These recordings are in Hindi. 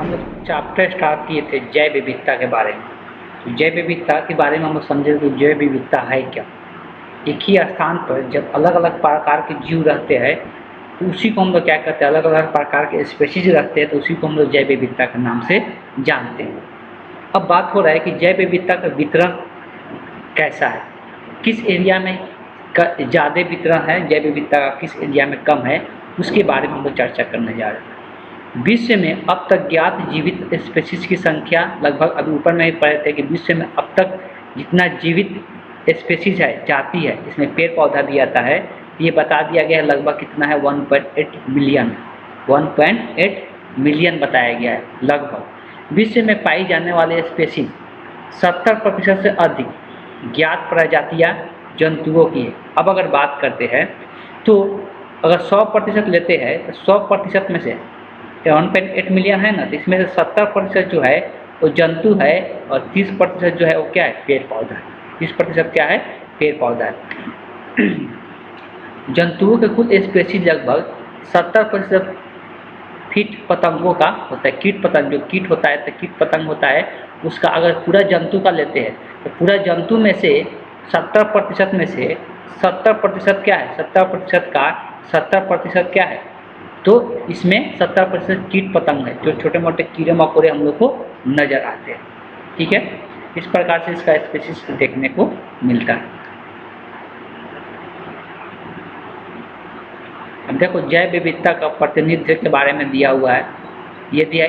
हम लोग चैप्टर स्टार्ट किए थे जैव विविधता के बारे में। तो जैव विविधता के बारे में हम लोग समझे कि जैव विविधता है क्या। एक ही स्थान पर जब अलग अलग प्रकार के जीव रहते हैं तो उसी को हम लोग क्या कहते हैं, अलग अलग प्रकार के स्पेशीज रहते हैं तो उसी को हम लोग जैव विविधता के नाम से जानते हैं। अब बात हो रहा है कि जैव विविधता का वितरण कैसा है, किस एरिया में ज़्यादा वितरण है जैव विविधता का, किस एरिया में कम है, उसके बारे में हम लोग चर्चा करने जा रहे हैं। विश्व में अब तक ज्ञात जीवित स्पेशीज की संख्या लगभग, अभी ऊपर में ही पढ़े थे कि विश्व में अब तक जितना जीवित स्पेशीज है, जाति है, इसमें पेड़ पौधा भी आता है, ये बता दिया गया है लगभग कितना है 1.8 मिलियन, 1.8 मिलियन बताया गया है लगभग। विश्व में पाई जाने वाले स्पेशीज 70% से अधिक ज्ञात प्रजातियां जंतुओं की है। अब अगर बात करते हैं तो अगर 100% लेते हैं तो 100% में से 1.8 मिलियन है ना, तो इसमें से 70% जो है वो जंतु है और 30% जो है वो क्या है, पेड़ पौधा है। 30% क्या है, पेड़ पौधा है। जंतुओं के कुल स्पेशीज लगभग 70% कीट पतंगों का होता है। कीट पतंग, जो कीट होता है तो कीट पतंग होता है उसका अगर पूरा जंतु का लेते हैं तो पूरा जंतु में से 70% में से 70% क्या है, 70% का 70% क्या है, तो इसमें 70% कीट पतंग है, जो छोटे मोटे कीड़े मकोड़े हम लोग को नजर आते हैं। ठीक है, इस प्रकार से इसका स्पेशीज देखने को मिलता है। अब देखो जैव विविधता का प्रतिनिधित्व के बारे में दिया हुआ है, ये दिया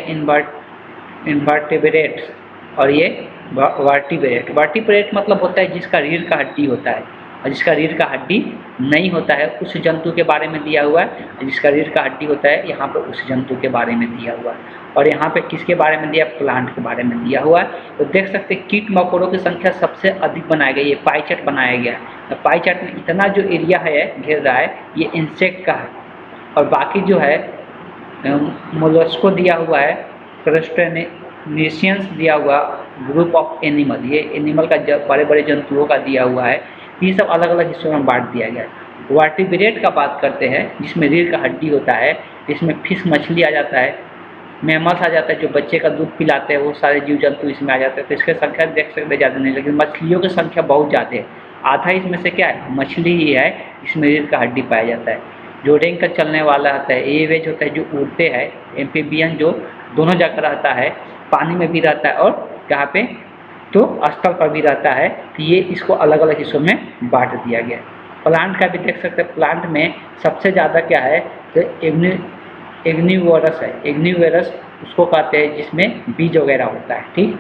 इन्वर्टिब्रेट्स और ये वर्टिब्रेट। वर्टिब्रेट मतलब होता है जिसका रीढ़ का हड्डी होता है, और जिसका रीढ़ का हड्डी नहीं होता है उस जंतु के बारे में दिया हुआ है। जिसका रीढ़ का हड्डी होता है यहाँ पर उस जंतु के बारे में दिया हुआ है। और यहाँ पे किसके बारे में दिया, प्लांट के बारे में दिया हुआ है। तो देख सकते हैं कीट मकोड़ों की संख्या सबसे अधिक बनाया गया, ये पाई चार्ट बनाया गया है। तो पाई चार्ट में इतना जो एरिया है घेर रहा है ये इंसेक्ट का है, और बाकी जो है मोलस्को दिया हुआ है, क्रस्टेशियंस दिया हुआ, ग्रुप ऑफ एनिमल, ये एनिमल का बड़े बड़े जंतुओं का दिया हुआ है। ये सब अलग अलग हिस्सों में बांट दिया गया है। वर्टिब्रेट का बात करते हैं जिसमें रीढ़ का हड्डी होता है, जिसमें फिश मछली आ जाता है, मैमल्स आ जाता है, जो बच्चे का दूध पिलाते हैं, वो सारे जीव जंतु इसमें आ जाते हैं। तो इसकी संख्या देख सकते ज़्यादा नहीं, लेकिन मछलियों की संख्या बहुत ज़्यादा है। आधा इसमें से क्या है, मछली ही है जिसमें रीढ़ का हड्डी पाया जाता है। जो रेंग का चलने वाला होता है, एवेज होता है जो उड़ते हैं, एम्फीबियन जो दोनों जगह रहता है, पानी में भी रहता है और कहाँ पे, तो स्थल पर भी रहता है। तो ये इसको अलग अलग हिस्सों में बांट दिया गया है। प्लांट का भी देख सकते हैं, प्लांट में सबसे ज़्यादा क्या है, तो एग्निवोरस है। एग्निवोरस उसको कहते हैं जिसमें बीज वगैरह होता है। ठीक,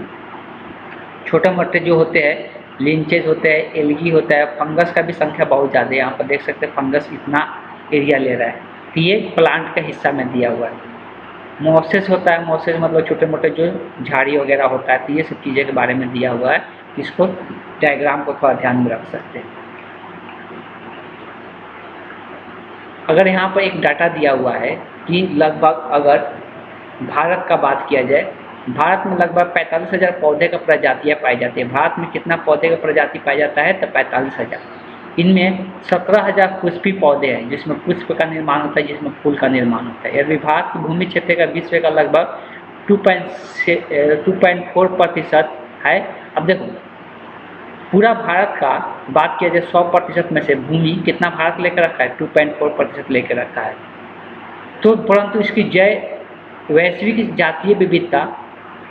छोटे मोटे जो होते हैं लिंचेज होते हैं, एल्गी होता है, फंगस का भी संख्या बहुत ज़्यादा है। यहाँ पर देख सकते हैं फंगस इतना एरिया ले रहा है, तो ये प्लांट का हिस्सा में दिया हुआ है। मॉसेस होता है, मॉसेस मतलब छोटे मोटे जो झाड़ी वगैरह होता है, तो ये सब चीज़ें के बारे में दिया हुआ है। इसको डायग्राम को थोड़ा ध्यान में रख सकते हैं। अगर यहाँ पर एक डाटा दिया हुआ है कि लगभग अगर भारत का बात किया जाए, भारत में लगभग 45,000 पौधे का प्रजातियाँ पाई जाती है। भारत में कितना पौधे का प्रजाति पाया जाता है, तो 45,000। इनमें 17,000 पुष्पी पौधे हैं जिसमें पुष्प का निर्माण होता है, जिसमें फूल का निर्माण होता है। यदि भारत की भूमि क्षेत्र का विश्व का लगभग 2.4% है। अब देखो पूरा भारत का बात किया जाए 100% में से भूमि कितना भारत लेकर रखा है, 2.4% लेकर रखा है। तो परंतु इसकी वैश्विक जातीय विविधता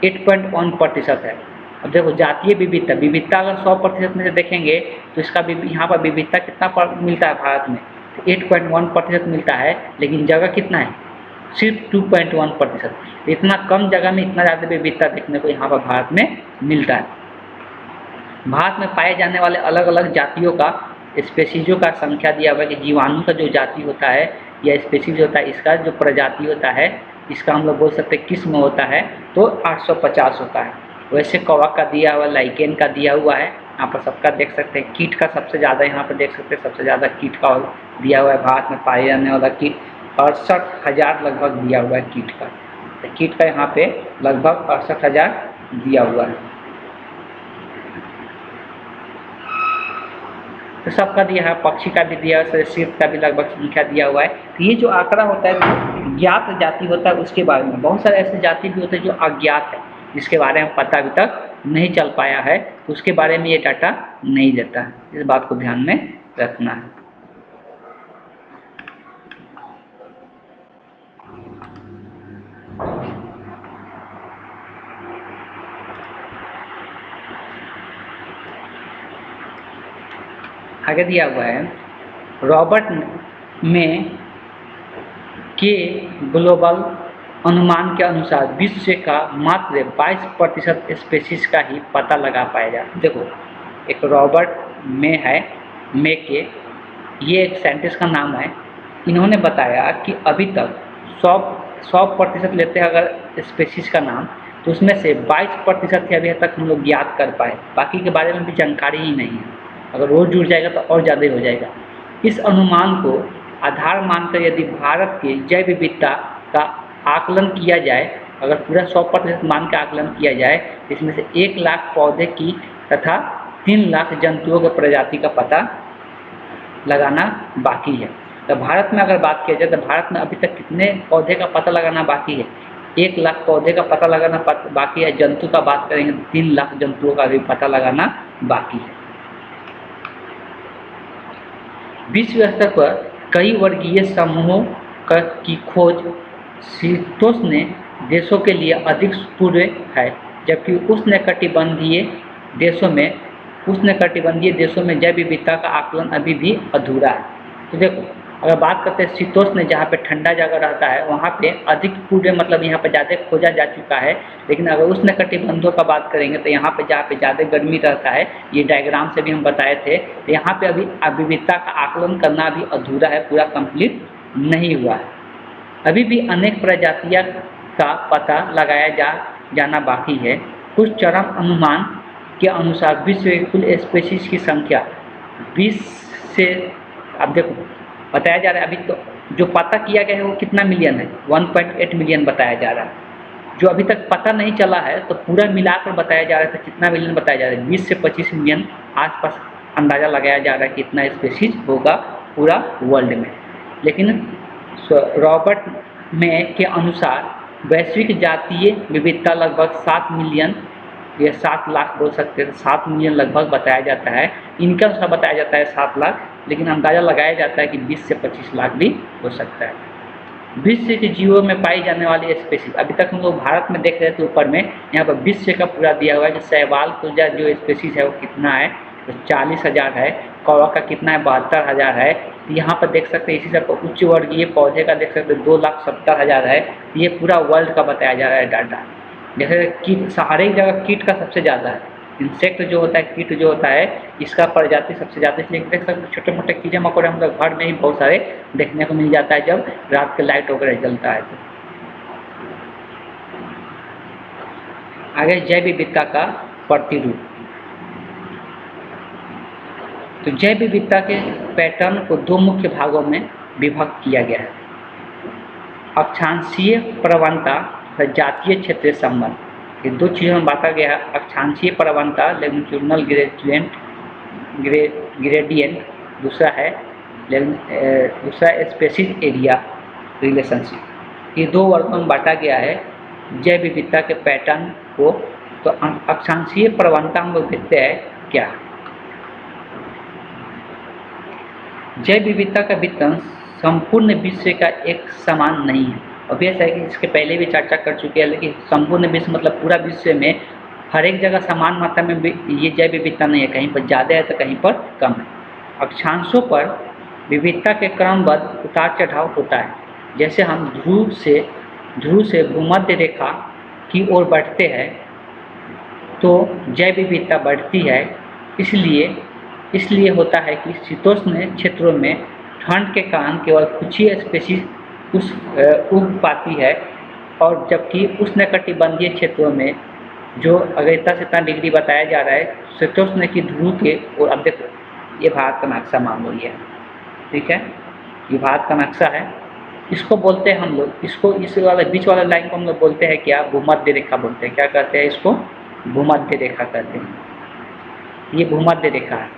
8.1% है। अब देखो जातीय विविधता अगर 100% में से देखेंगे तो इसका यहाँ पर विविधता कितना मिलता है भारत में, तो 8.1% मिलता है, लेकिन जगह कितना है, सिर्फ 2.1%। इतना कम जगह में इतना ज़्यादा विविधता देखने को यहाँ पर भारत में मिलता है। भारत में पाए जाने वाले अलग अलग जातियों का स्पेसीजों का संख्या दिया हुआ है कि जीवाणु का जो जाति होता है या स्पेसीज होता है, इसका जो प्रजाति होता है, इसका हम लोग बोल सकते हैं किस्म होता है, तो 850 होता है। वैसे कवक का दिया हुआ, लाइकेन का दिया हुआ है, यहाँ पर सबका देख सकते हैं। कीट का सबसे ज़्यादा यहाँ पर देख सकते हैं, सबसे ज़्यादा कीट का दिया हुआ है। भारत में पाए जाने वाला कीट 68,000 लगभग दिया हुआ है कीट का। तो कीट का यहाँ पे लगभग 68,000 दिया हुआ है। तो सबका दिया है, पक्षी का भी दिया है, सरीसृप का भी लगभग संख्या दिया हुआ है। तो ये जो आंकड़ा होता है जो ज्ञात जाति होता है उसके बारे में, बहुत सारे ऐसे जाति भी होते हैं जो अज्ञात है, जिसके बारे में पता अभी तक नहीं चल पाया है, तो उसके बारे में ये डाटा नहीं देता है। इस बात को ध्यान में रखना है। आगे दिया हुआ है, रॉबर्ट में के ग्लोबल अनुमान के अनुसार विश्व का मात्र 22% स्पीशीज का ही पता लगा पाया जाए। देखो, एक रॉबर्ट में है, मे के, ये एक साइंटिस्ट का नाम है। इन्होंने बताया कि अभी तक 100% लेते हैं अगर स्पीशीज का नाम, तो उसमें से 22% ही अभी तक हम लोग ज्ञात कर पाए, बाकी के बारे में भी जानकारी ही नहीं है। अगर वो जुड़ जाएगा तो और ज़्यादा हो जाएगा। इस अनुमान को आधार मानकर यदि भारत के जैव विविधता का आकलन किया जाए, अगर पूरा 100% मान का आकलन किया जाए, तो इसमें से 1 लाख पौधे की तथा 3 लाख जंतुओं के प्रजाति का पता लगाना बाकी है। तो भारत में अगर बात किया जाए तो भारत में अभी तक कितने पौधे का पता लगाना बाकी है? 1 लाख पौधे का पता लगाना बाकी है। जंतु का बात करेंगे तो 3 लाख जंतुओं का भी पता लगाना बाकी है। विश्व स्तर पर कई वर्गीय समूहों की खोज शीतोष्ण देशों के लिए अधिक पूर्व है, जबकि उष्णकटिबंधीय देशों में जैव विविधता का आकलन अभी भी अधूरा है। तो देखो, अगर बात करते हैं शीतोष्ण, जहाँ पे ठंडा जगह रहता है वहाँ पे अधिक पूर्व मतलब यहाँ पे ज़्यादा खोजा जा चुका है। लेकिन अगर उष्णकटिबंधों का बात करेंगे तो यहाँ पे जहाँ पे ज़्यादा गर्मी रहता है, ये डायग्राम से भी हम बताए थे, तो यहाँ पे अभी विविधता का आकलन करना भी अधूरा है, पूरा कंप्लीट नहीं हुआ है। अभी भी अनेक प्रजातियां का पता लगाया जाना बाकी है। कुछ चरम अनुमान के अनुसार विश्व की कुल स्पीशीज की संख्या 20 से, अब देखो बताया जा रहा है, अभी तो जो पता किया गया है वो कितना मिलियन है? 1.8 मिलियन बताया जा रहा है। जो अभी तक पता नहीं चला है तो पूरा मिलाकर बताया जा रहा है, तो कितना मिलियन बताया जा रहा है? 20 से 25 मिलियन आसपास अंदाज़ा लगाया जा रहा है कि इतना स्पीशीज होगा पूरा वर्ल्ड में। लेकिन रॉबर्ट में के अनुसार वैश्विक जातीय विविधता लगभग 7 मिलियन या 7 लाख बोल सकते हैं, 7 मिलियन लगभग बताया जाता है। इनका अनुसार बताया जाता है 7 लाख, लेकिन अंदाज़ा लगाया जाता है कि 20 से 25 लाख भी हो सकता है। विश्व के जीवों में पाई जाने वाली स्पीशीज, अभी तक हम लोग भारत में देख रहे थे ऊपर में, यहाँ पर विश्व का पूरा दिया हुआ है कि शैवाल तो जो स्पीशीज है वो कितना है, तो 40,000 है। कौवा का कितना है? 72,000 है। तो यहाँ पर देख सकते हैं, इसी सब उच्च वर्गीय पौधे का देख सकते हैं 2,70,000 है। ये पूरा वर्ल्ड का बताया जा रहा है डाटा। जैसे कीट, हर एक जगह कीट का सबसे ज़्यादा है, इंसेक्ट जो होता है, कीट जो होता है, इसका प्रजाति सबसे ज़्यादा, इसलिए देख सकते हैं छोटे मोटे कीड़े मकोड़े हम लोग घर में ही बहुत सारे देखने को मिल जाता है जब रात के लाइट वगैरह जलता है। तो आगे जैव विविधता का प्रतिरूप। तो जैव विविधता के पैटर्न को 2 मुख्य भागों में विभक्त किया गया है, अक्षांशीय प्रवणता और जातीय क्षेत्रीय संबंध। ये 2 चीज़ों में बांटा गया है, अक्षांशीय प्रवणता लॉन्गिट्यूडिनल ग्रेडियंट, दूसरा स्पेसीज एरिया रिलेशनशिप। ये 2 वर्गों में बांटा गया है जैव विविधता के पैटर्न को। तो अक्षांशीय प्रवणता हम लोग देखते हैं क्या। जैव विविधता का वितरण संपूर्ण विश्व का एक समान नहीं है। ऑब्वियस है कि इसके पहले भी चर्चा कर चुके हैं, लेकिन संपूर्ण विश्व मतलब पूरा विश्व में हर एक जगह समान मात्रा में ये जैव विविधता नहीं है, कहीं पर ज़्यादा है तो कहीं पर कम है। अक्षांशों पर विविधता के क्रमबद्ध उतार चढ़ाव होता है। जैसे हम ध्रुव से भूमध्य रेखा की ओर बढ़ते हैं तो जैव विविधता बढ़ती है। इसलिए होता है कि शीतोष्ण क्षेत्रों में ठंड के कारण केवल कुछ ही स्पीशीज उग पाती है, और जबकि उष्णकटिबंधीय क्षेत्रों में जो अगर इतना से इतना डिग्री बताया जा रहा है शीतोष्ण की ध्रुव के, और अब देखो ये भारत का नक्शा मान लो, ये ठीक है, ये भारत का नक्शा है। इसको बोलते हैं हम लोग, इसको इस वाला बीच वाला लाइन को हम लोग बोलते हैं क्या? भूमध्य रेखा बोलते हैं। क्या कहते हैं इसको? भूमध्य रेखा कहते हैं। ये भूमध्य रेखा है।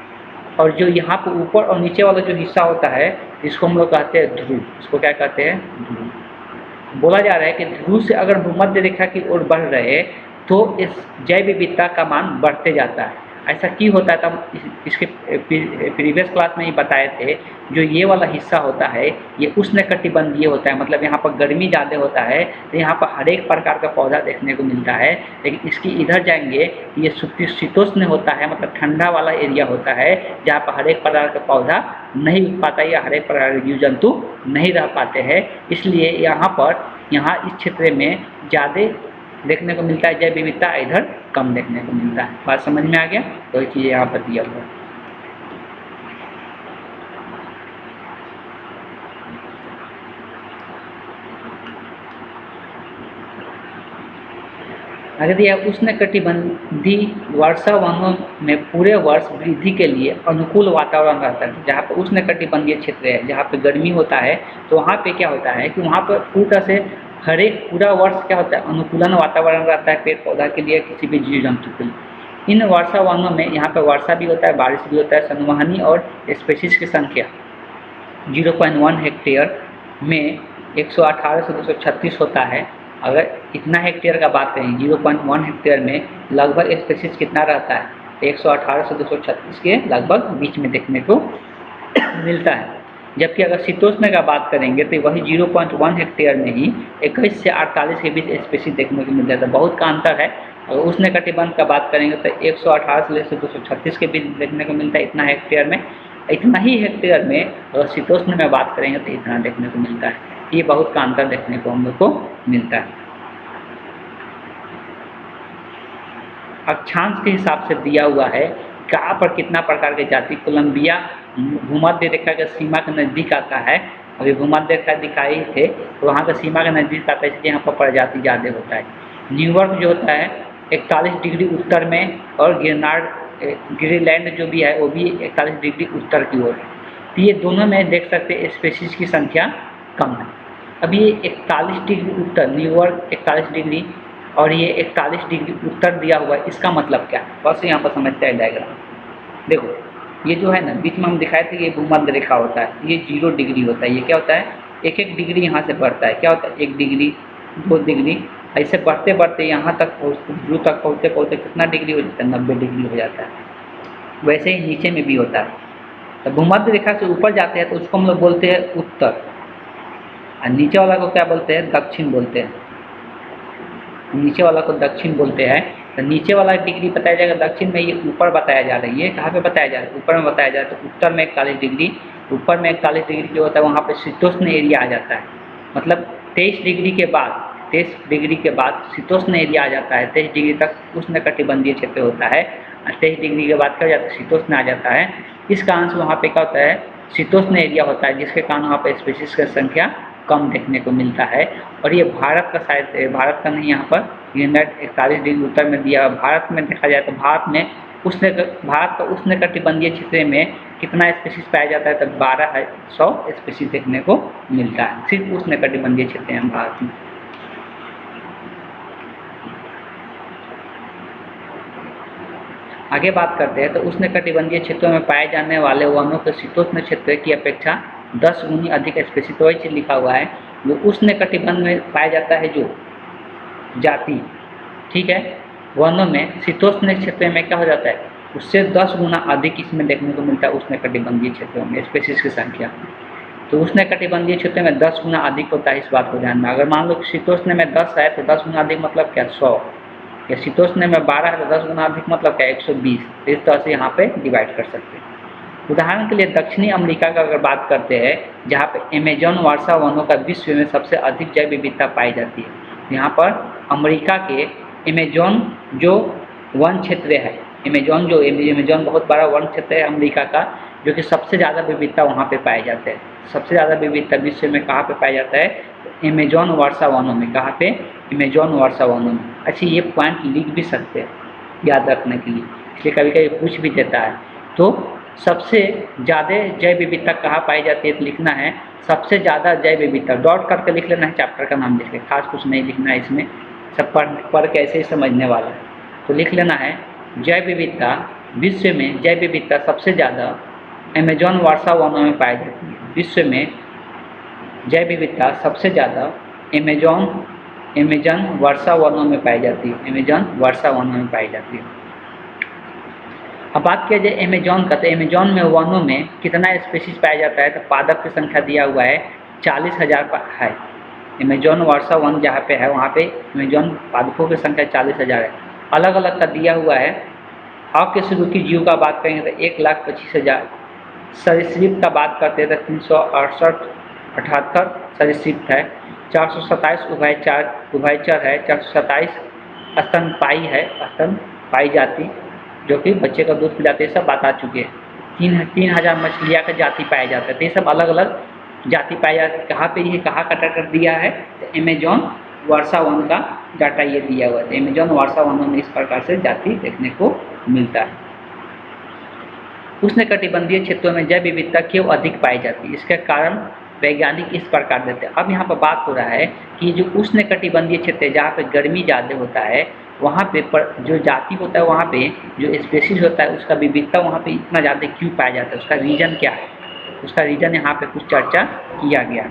और जो यहाँ पे ऊपर और नीचे वाला जो हिस्सा होता है इसको हम लोग कहते हैं ध्रुव। इसको क्या कहते हैं? ध्रुव। बोला जा रहा है कि ध्रुव से अगर भूमध्य रेखा की ओर बढ़ रहे तो इस जैव विविधता का मान बढ़ते जाता है। ऐसा क्यों होता है? तब इसके प्रीवियस क्लास में ही बताए थे। जो ये वाला हिस्सा होता है ये उष्णकटिबंधीय होता है, मतलब यहाँ पर गर्मी ज़्यादा होता है तो यहाँ पर हर एक प्रकार का पौधा देखने को मिलता है। लेकिन इसकी इधर जाएंगे ये शीतोष्ण होता है, मतलब ठंडा वाला एरिया होता है जहाँ पर हर एक प्रकार का पौधा नहीं उग पाता या हर एक प्रकार के जीव जंतु नहीं रह पाते हैं। इसलिए यहाँ इस क्षेत्र में ज़्यादा देखने को मिलता है जैव विविधता, इधर कम देखने को मिलता है। बात समझ में आ गया? तो ये चीज़ यहाँ पर दिया हुआ है। अगर यह उष्णकटिबंधीय वर्षा वनों में पूरे वर्ष वृद्धि के लिए अनुकूल वातावरण रहता है। जहाँ पर उष्णकटिबंधीय क्षेत्र है, जहाँ पे गर्मी होता है, तो वहाँ पे क्या होता है कि वहाँ पर पूरा से हर एक पूरा वर्ष क्या होता है, अनुकूलन वातावरण रहता है पेड़ पौधा के लिए, किसी भी जीव जंतु के लिए। इन वर्षा वनों में यहाँ पर वर्षा भी होता है, बारिश भी होता है। संवहनी और स्पेसीज की संख्या 0.1 हेक्टेयर में 118 से 236 होता है। अगर इतना हेक्टेयर का बात करें, 0.1 हेक्टेयर में लगभग स्पेसीज कितना रहता है? 118 से 236 के लगभग बीच में देखने को मिलता है। जबकि अगर शीतोष्ण का बात करेंगे तो वही 0.1 हेक्टेयर में ही 21 से 48 के बीच स्पेसीज देखने को मिल जाता है। बहुत का अंतर है। अगर उष्णकटिबंध का बात करेंगे तो 118 से लेकर 236 के बीच देखने को मिलता है इतना हेक्टेयर में। इतना ही हेक्टेयर में अगर शीतोष्ण में बात करेंगे तो इतना देखने को मिलता है। ये बहुत का अंतर देखने को हम लोग को मिलता है। अक्षांश के हिसाब से दिया हुआ है कहाँ पर कितना प्रकार के जाति। कोलंबिया भूमध्य रेखा के सीमा के नज़दीक आता है। अभी भूमध्य रेखा दिखाई थे तो वहाँ का सीमा के नज़दीक आता है, इसलिए यहाँ पर प्रजाति ज़्यादा होता है। न्यूयॉर्क जो होता है 41 डिग्री उत्तर में, और ग्रीनलैंड जो भी है वो भी 41 डिग्री उत्तर की ओर है। तो ये दोनों में देख सकते हैं स्पेसीज की संख्या कम है। अब ये 41 डिग्री उत्तर, न्यूयॉर्क 41 डिग्री और ये 41 डिग्री उत्तर दिया हुआ है, इसका मतलब क्या है? बस यहाँ पर समझते हैं डायग्राम। देखो ये जो है ना बीच में हम दिखाए थे, ये भूमध्य रेखा होता है, ये 0 डिग्री होता है। ये क्या होता है? एक एक डिग्री यहाँ से बढ़ता है। क्या होता है? 1 डिग्री 2 डिग्री ऐसे बढ़ते बढ़ते यहाँ तक ध्रुव तक पहुँचते पहुँचते कितना डिग्री हो जाता है? 90 डिग्री हो जाता है। वैसे ही नीचे में भी होता है। तो भूमध्य रेखा से ऊपर जाते हैं तो उसको हम लोग बोलते हैं उत्तर, और नीचे वाला को क्या बोलते हैं? दक्षिण बोलते हैं। नीचे वाला को दक्षिण बोलते हैं। तो नीचे वाला डिग्री बताया जाएगा, दक्षिण में ये ऊपर बताया जा रही है। कहाँ पे बताया जा रहा है? ऊपर में बताया जा रहा है। तो उत्तर में 41 डिग्री, ऊपर में 41 डिग्री जो होता है वहाँ पे शीतोष्ण एरिया आ जाता है। मतलब 23 डिग्री के बाद शीतोष्ण एरिया आ जाता है। 23 डिग्री तक उष्णकटिबंधीय क्षेत्र होता है, और 23 डिग्री के बाद क्या हो जाता है? शीतोष्ण आ जाता है। इस कारण से वहाँ पे क्या होता है? शीतोष्ण एरिया होता है, जिसके कारण वहाँ पे स्पीशीज की संख्या कम देखने को मिलता है। और ये भारत का शायद, भारत का नहीं, यहाँ पर यूनाइट 41 डिग्री उत्तर में दिया। भारत में देखा जाए तो भारत का उष्णकटिबंधीय क्षेत्र में कितना स्पीशीज पाया जाता है? तो 1200 स्पीशीज देखने को मिलता है सिर्फ उष्णकटिबंधीय क्षेत्र में भारत में। आगे बात करते हैं तो उष्णकटिबंधीय क्षेत्रों में पाए जाने वाले वनों के शीतोष्ण क्षेत्र की अपेक्षा 10 गुनी अधिक स्पीशीज, तो वही चीज लिखा हुआ है जो उष्णकटिबंध में पाया जाता है जो जाति, ठीक है, वनों में शीतोष्ण क्षेत्र में क्या हो जाता है? उससे 10 गुना अधिक इसमें देखने को मिलता है उष्णकटिबंधीय क्षेत्रों में स्पीशीज की संख्या। तो उष्णकटिबंधीय क्षेत्र में 10 गुना अधिक होता है, इस बात को ध्यान में। अगर मान लो शीतोष्ण में 10 है तो 10 गुना अधिक मतलब क्या? 100। या शीतोष्ण में 12 है तो 10 गुना अधिक मतलब क्या? 120। इस तरह से यहाँ पे डिवाइड कर सकते हैं। उदाहरण के लिए दक्षिणी अमेरिका का अगर बात करते हैं, जहाँ पे अमेजॉन वर्षा वनों का विश्व में सबसे अधिक जैव विविधता पाई जाती है। यहाँ पर अमेरिका के अमेजॉन जो वन क्षेत्र है, अमेजॉन बहुत बड़ा वन क्षेत्र है अमेरिका का, जो कि सबसे ज़्यादा विविधता वहाँ पे पाए जाते हैं। सबसे ज़्यादा विविधता विश्व में कहाँ पे पाया जाता है? अमेजॉन वर्षा वनों में। कहाँ पे? अमेजॉन वर्षा वनों में। अच्छा, ये पॉइंट लिख भी सकते हैं याद रखने के लिए, इसलिए कभी कभी पूछ भी देता है। तो सबसे ज़्यादा जैव विविधता कहाँ पाई जाती है? तो लिखना है सबसे ज़्यादा जैव विविधता, डॉट करके लिख लेना है, चैप्टर का नाम लिख ले, खास कुछ नहीं लिखना है इसमें, सब पढ़ के ऐसे ही समझने वाला है। तो लिख लेना है जैव विविधता विश्व में जैव विविधता सबसे ज़्यादा अमेजॉन वर्षा वनों में पाई जाती है। विश्व में जैव विविधता सबसे ज़्यादा अमेजन वर्षा वनों में पाई जाती है। अमेजॉन वर्षा वनों में पाई जाती है। अब बात किया जाए अमेजॉन का, तो अमेजॉन में वनों में कितना स्पीशीज पाया जाता है, तो पादप की संख्या दिया हुआ है 40,000 है। अमेजॉन वर्षा वन जहाँ पे है वहाँ पे अमेजॉन पादपों की संख्या 40,000 है। अलग अलग का दिया हुआ है। अकशेरुकी जीव का बात करेंगे तो 1,25,000। सरीसृप का बात करते हैं तो 368 सरीसृप है। 427 उभयचर है। 427 स्तनपायी है, स्तनपायी जाति जो कि बच्चे का दूध पिलाते हैं, सब बात आ चुके हैं। 3,000 मछलियाँ का जाति पाया जाता है। तो ये सब अलग अलग जाति पाया जाता है। कहाँ पे ये कहाँ का डाटा दिया है, तो अमेजॉन वर्षा वन का डाटा ये दिया हुआ है। अमेजॉन वर्षा वनों में इस प्रकार से जाति देखने को मिलता है। उष्णकटिबंधीय क्षेत्रों में जैव विविधता क्यों अधिक पाई जाती है, इसका कारण वैज्ञानिक इस प्रकार देते हैं। अब यहाँ पर बात हो रहा है कि जो उष्णकटिबंधीय क्षेत्र है जहाँ पे गर्मी ज़्यादा होता है, वहाँ पे जो जाति होता है, वहाँ पे जो स्पेसीज होता है उसका विविधता वहाँ पे इतना ज़्यादा क्यों पाया जाता है, उसका रीजन क्या है, उसका रीजन यहाँ पे कुछ चर्चा किया गया।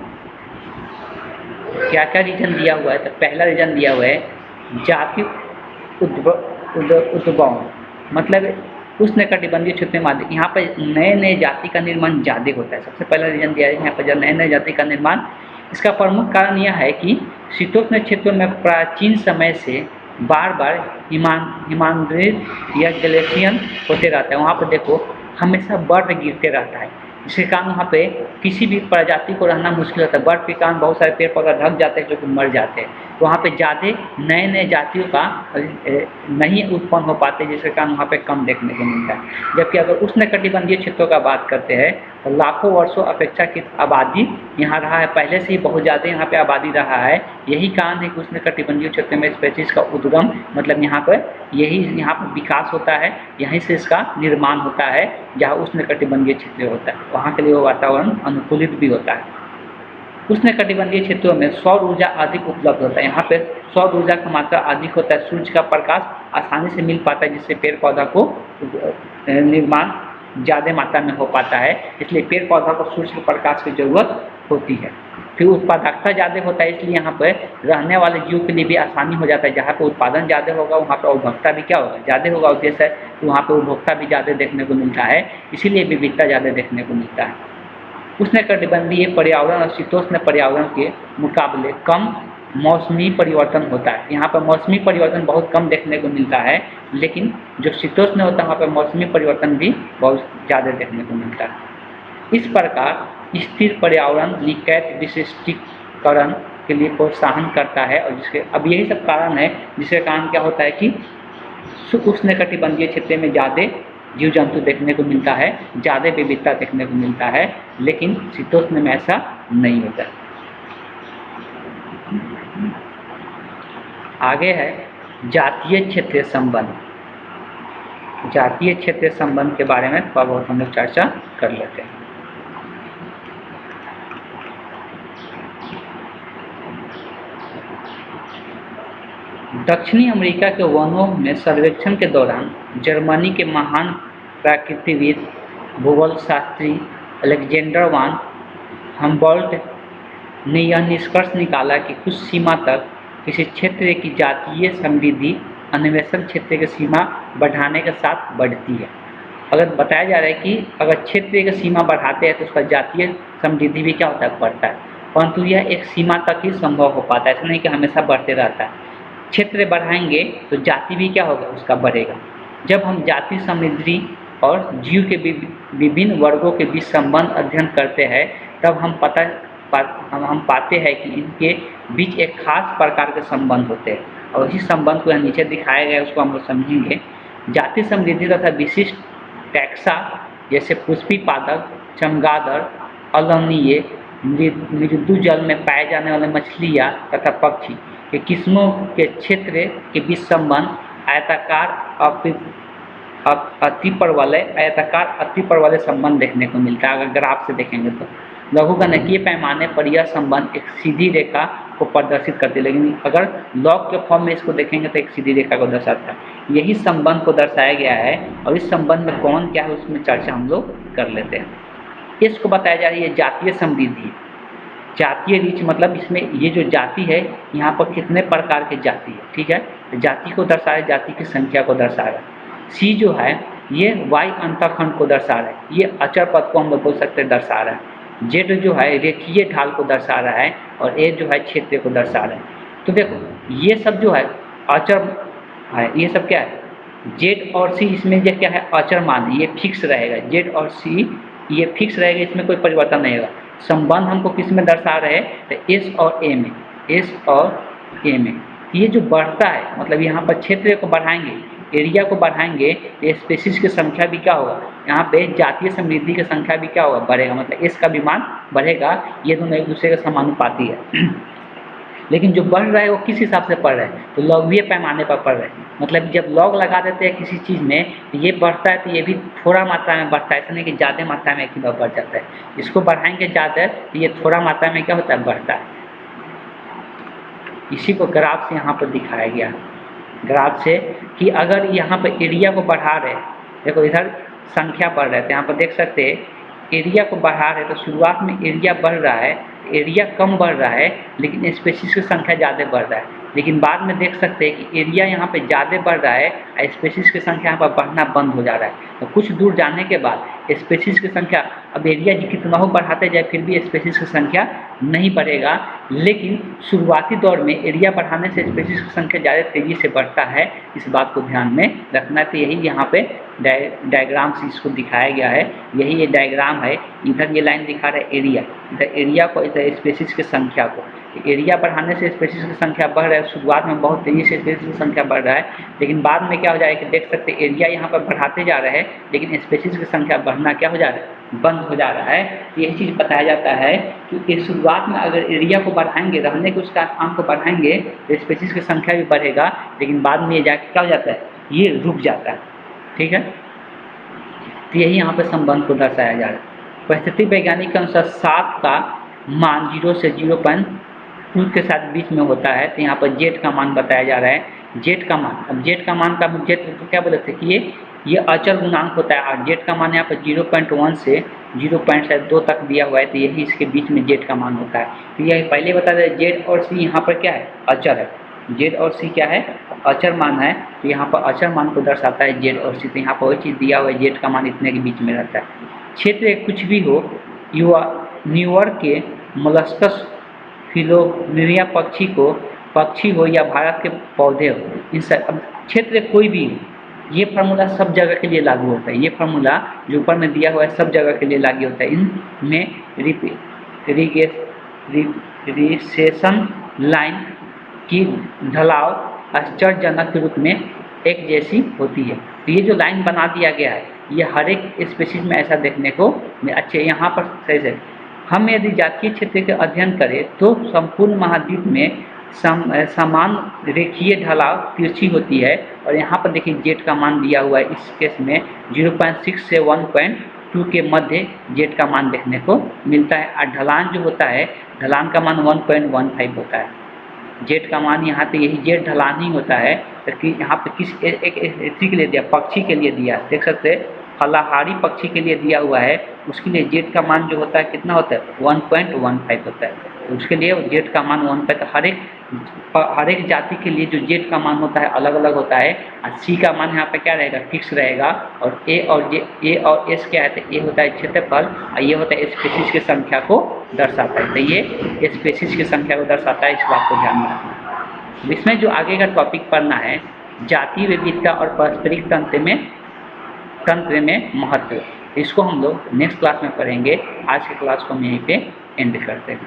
क्या क्या रीजन दिया हुआ है, तो पहला रीजन दिया हुआ है जाति उद्भव, मतलब उष्णकटिबंधीय क्षेत्र में यहाँ पर नए नए जाति का निर्माण ज़्यादा होता है। सबसे पहला रीजन दिया है यहाँ पर नए नए जाति का निर्माण। इसका प्रमुख कारण यह है कि शीतोष्ण क्षेत्रों में प्राचीन समय से बार बार हिमांद्रित या ग्लेशियर होते रहता है। वहाँ पर देखो हमेशा बर्फ गिरते रहता है, जिसके कारण वहाँ पे किसी भी प्रजाति को रहना मुश्किल होता है। बर्फ के कारण बहुत सारे पेड़ पौधा ढक जाते हैं जो कि मर जाते हैं। तो वहाँ पे ज़्यादा नए नए जातियों का नहीं उत्पन्न हो पाते, जिसके कारण वहाँ पे कम देखने को मिलता है। जबकि अगर उष्णकटिबंधीय क्षेत्रों का बात करते हैं तो लाखों वर्षों अपेक्षाकृत आबादी यहाँ रहा है, पहले से ही बहुत ज़्यादा यहाँ पे आबादी रहा है। यही कारण है कि उष्णकटिबंधीय क्षेत्र में स्पेसीज का उद्गम, मतलब यहाँ पर विकास होता है, यहीं से इसका निर्माण होता है। जहाँ उष्णकटिबंधीय क्षेत्र होता है वहाँ के लिए वो वातावरण अनुकूलित भी होता है। उष्णकटिबंधीय क्षेत्रों में सौर ऊर्जा अधिक उपलब्ध होता है। यहाँ पे सौर ऊर्जा की मात्रा अधिक होता है, सूर्य का प्रकाश आसानी से मिल पाता है, जिससे पेड़ पौधा को निर्माण ज़्यादा मात्रा में हो पाता है। इसलिए पेड़ पौधा को सूर्य के प्रकाश की जरूरत होती है। फिर उत्पादकता ज़्यादा होता है, इसलिए यहाँ पर रहने वाले जीव के लिए भी आसानी हो जाता है। जहाँ पर उत्पादन ज़्यादा होगा वहाँ पर उपभोक्ता भी क्या होगा, ज़्यादा होगा। उद्देश्य है तो वहाँ पर उपभोक्ता भी ज़्यादा देखने को मिलता है, इसीलिए विविधता ज़्यादा देखने को मिलता है। उष्णकटिबंधीय पर्यावरण और शीतोष्ण पर्यावरण के मुकाबले कम मौसमी परिवर्तन होता है। यहाँ पर मौसमी परिवर्तन बहुत कम देखने को मिलता है, लेकिन जो शीतोष्ण होता है वहाँ पर मौसमी परिवर्तन भी बहुत ज़्यादा देखने को मिलता है। इस प्रकार स्थिर पर्यावरण निकट विशिष्टीकरण के लिए प्रोत्साहन करता है, और जिसके अब यही सब कारण है जिसके कारण क्या होता है कि उष्णकटिबंधीय क्षेत्र में ज़्यादा जीव जंतु देखने को मिलता है, ज़्यादा विविधता देखने को मिलता है, लेकिन शीतोष्ण में ऐसा नहीं होता। आगे है जातीय क्षेत्रीय संबंध। जातीय क्षेत्रीय संबंध के बारे में थोड़ा बहुत हम लोग चर्चा कर लेते हैं। दक्षिणी अमेरिका के वनों में सर्वेक्षण के दौरान जर्मनी के महान प्राकृतिकविद भूगोलशास्त्री अलेक्जेंडर वान हम्बोल्ट ने यह निष्कर्ष निकाला कि कुछ सीमा तक किसी क्षेत्र की जातीय समृद्धि अन्वेषण क्षेत्र की सीमा बढ़ाने के साथ बढ़ती है। अगर बताया जा रहा है कि अगर क्षेत्र की सीमा बढ़ाते हैं तो उसका जातीय समृद्धि भी क्या होता है, बढ़ता है, परंतु यह एक सीमा तक ही संभव हो पाता है, ऐसा नहीं कि हमेशा बढ़ते रहता है। क्षेत्र बढ़ाएंगे तो जाति भी क्या होगा, उसका बढ़ेगा। जब हम जाति समृद्धि और जीव के विभिन्न वर्गों के बीच संबंध अध्ययन करते हैं तब हम पाते हैं कि इनके बीच एक खास प्रकार के संबंध होते हैं, और इसी संबंध को यहाँ नीचे दिखाया गया है, उसको हम लोग समझेंगे। जाति समृद्धि तथा विशिष्ट टैक्सा जैसे पुष्पी पादप, चमगादड़, अम्लीय, मृदु जल में पाए जाने वाले मछलियाँ तथा पक्षी के किस्मों के क्षेत्र के बीच संबंध आयताकार अतिपर वाले संबंध देखने को मिलता है। अगर ग्राफ से देखेंगे तो लघुगणकीय पैमाने पर यह संबंध एक सीधी रेखा को प्रदर्शित करती है, लेकिन अगर लॉग के फॉर्म में इसको देखेंगे तो एक सीधी रेखा को दर्शाता है। यही संबंध को दर्शाया गया है और इस संबंध में कौन क्या है उसमें चर्चा हम लोग कर लेते हैं। इसको बताया जा रही है जातीय समृद्धि। जातीय रीच मतलब इसमें ये जो जाति है यहाँ पर कितने प्रकार की जाति है, ठीक है, तो जाति को दर्शा रहा है, जाति की संख्या को दर्शा रहा है। सी जो है ये वाई अंतःखंड को दर्शा रहा है, ये अचर पद को हम लोग बोल सकते हैं दर्शा रहा है। जेड जो है रेखीय ढाल को दर्शा रहा है और ए जो है क्षेत्र को दर्शा रहा है। तो देखो ये सब जो है अचर है, ये सब क्या है जेड और सी, इसमें जो क्या है अचर मान है, ये फिक्स रहेगा। जेड और सी ये फिक्स रहेगा, इसमें कोई परिवर्तन नहीं होगा। संबंध हमको किस में दर्शा रहे हैं तो एस और ए में, एस और ए में। ये जो बढ़ता है मतलब यहाँ पर क्षेत्र को बढ़ाएंगे, एरिया को बढ़ाएंगे, तो स्पेसीज की संख्या भी क्या होगा, यहाँ पे जातीय समृद्धि की संख्या भी क्या होगा बढ़ेगा, मतलब एस का भी मान बढ़ेगा। ये दोनों एक दूसरे के समानुपाती है। लेकिन जो बढ़ रहा है वो किस हिसाब से बढ़ रहा है तो लघुवीय पैमाने पर बढ़ रहा है। मतलब जब लॉग लगा देते हैं किसी चीज़ में तो ये बढ़ता है तो ये भी थोड़ा मात्रा में बढ़ता है, ऐसा नहीं कि ज़्यादा मात्रा में एक ही बार बढ़ जाता है। इसको बढ़ाएंगे ज़्यादा तो ये थोड़ा मात्रा में क्या होता है बढ़ता है। इसी को ग्राफ से यहाँ पर दिखाया गया, ग्राफ से कि अगर यहाँ पर एरिया को बढ़ा रहे, देखो इधर संख्या बढ़ रहा है तो यहाँ पर देख सकते हैं एरिया को बढ़ा रहे तो शुरुआत में एरिया बढ़ रहा है, एरिया कम बढ़ रहा है लेकिन स्पेसीज की संख्या ज़्यादा बढ़ रहा है। लेकिन बाद में देख सकते हैं कि एरिया यहाँ पे ज़्यादा बढ़ रहा है और स्पेसीज की संख्या यहाँ पर बढ़ना बंद हो जा रहा है। तो कुछ दूर जाने के बाद स्पेसीज की संख्या, अब एरिया कितना हो बढ़ाते जाए फिर भी स्पेसीज की संख्या नहीं बढ़ेगा। लेकिन शुरुआती दौर में एरिया बढ़ाने से स्पेसीज की संख्या ज़्यादा तेज़ी से बढ़ता है, इस बात को ध्यान में रखना। तो यही यहाँ पे डायग्राम से इसको दिखाया गया है, यही ये डायग्राम है। इधर ये लाइन दिखा रहा है एरिया, इधर एरिया को, इधर स्पेसीज की संख्या को। एरिया बढ़ाने से स्पेसीज की संख्या बढ़ रहा है, शुरुआत में बहुत तेज़ी से स्पेसीज की संख्या बढ़ रहा है, लेकिन बाद में क्या हो जाएगा कि देख सकते हैं एरिया यहाँ पर बढ़ाते जा रहे हैं लेकिन स्पेसीज की संख्या बढ़ना क्या हो जा रहा है, बंद हो जा रहा है। तो यही चीज़ बताया जाता है कि शुरुआत में अगर एरिया को बढ़ाएंगे, रहने के उसका स्थान को बढ़ाएंगे तो स्पेसीज की संख्या भी बढ़ेगा, लेकिन बाद में ये जाके क्या हो जाता है, ये रुक जाता है, ठीक है। तो यही यहाँ पर संबंध को दर्शाया जा रहा है। परिस्थिति वैज्ञानिक के अनुसार 7 का मान 0 से 0.2 के साथ बीच में होता है। तो यहाँ पर जेड का मान बताया जा रहा है। जेड का मान, अब जेड का मान का जेड को क्या बोलते हैं कि ये अचल गुणांक होता है और जेड का मान यहाँ पर 0.1 से 0.2 तक दिया हुआ है, तो यही इसके बीच में जेड का मान होता है। तो यही पहले बता दें जेड और सी यहाँ पर क्या है, अचर है। जेड और सी क्या है, अचर मान है। तो यहाँ पर अचर मान को दर्शाता है जेड और सी। तो यहाँ पर वही चीज़ दिया हुआ है, जेड का मान इतने के बीच में रहता है। क्षेत्र कुछ भी हो, न्यूयॉर्क के मोलस्कस फिलोमिया पक्षी हो या भारत के पौधे हो, इन सब क्षेत्र कोई भी हो, ये फार्मूला सब जगह के लिए लागू होता है। ये फार्मूला जो ऊपर में दिया हुआ है सब जगह के लिए लागू होता है। इनमें रिसेशन लाइन की ढलाव आश्चर्यजनक रूप में एक जैसी होती है। तो ये जो लाइन बना दिया गया है ये हर एक स्पीशीज में ऐसा देखने को अच्छे। यहाँ पर सही से हम यदि जातीय क्षेत्र के अध्ययन करें तो संपूर्ण महाद्वीप में समान रेखीय ढलाव तिरछी होती है। और यहाँ पर देखिए जेड का मान दिया हुआ है, इस केस में 0.6 से 1.2 के मध्य जेड का मान देखने को मिलता है। और ढलान जो होता है, ढलान का मान 1.15 होता है। जेड का मान यहाँ पे यही जेड ढलान ही होता है। तो कि यहाँ पे किस एक के लिए दिया, पक्षी के लिए दिया, देख सकते हैं फलाहारी पक्षी के लिए दिया हुआ है, उसके लिए जेड का मान जो होता है कितना होता है, 1.15 होता है। तो उसके लिए जेड का मान 1 तो हर एक जाति के लिए जो जेड का मान होता है अलग अलग होता है। और सी का मान यहाँ पे क्या रहेगा, फिक्स रहेगा। और ए और एस क्या है, तो ए होता है क्षेत्रफल और ये होता है स्पीशीज की संख्या को दर्शाता है। तो ये स्पीशीज की संख्या को दर्शाता है, इस बात को ध्यान में रखना। इसमें जो आगे का टॉपिक पढ़ना है जातीय विविधता और पारस्परिक तंत्र में महत्व, इसको हम लोग नेक्स्ट क्लास में पढ़ेंगे। आज के क्लास को हम यहीं पे एंड करते हैं।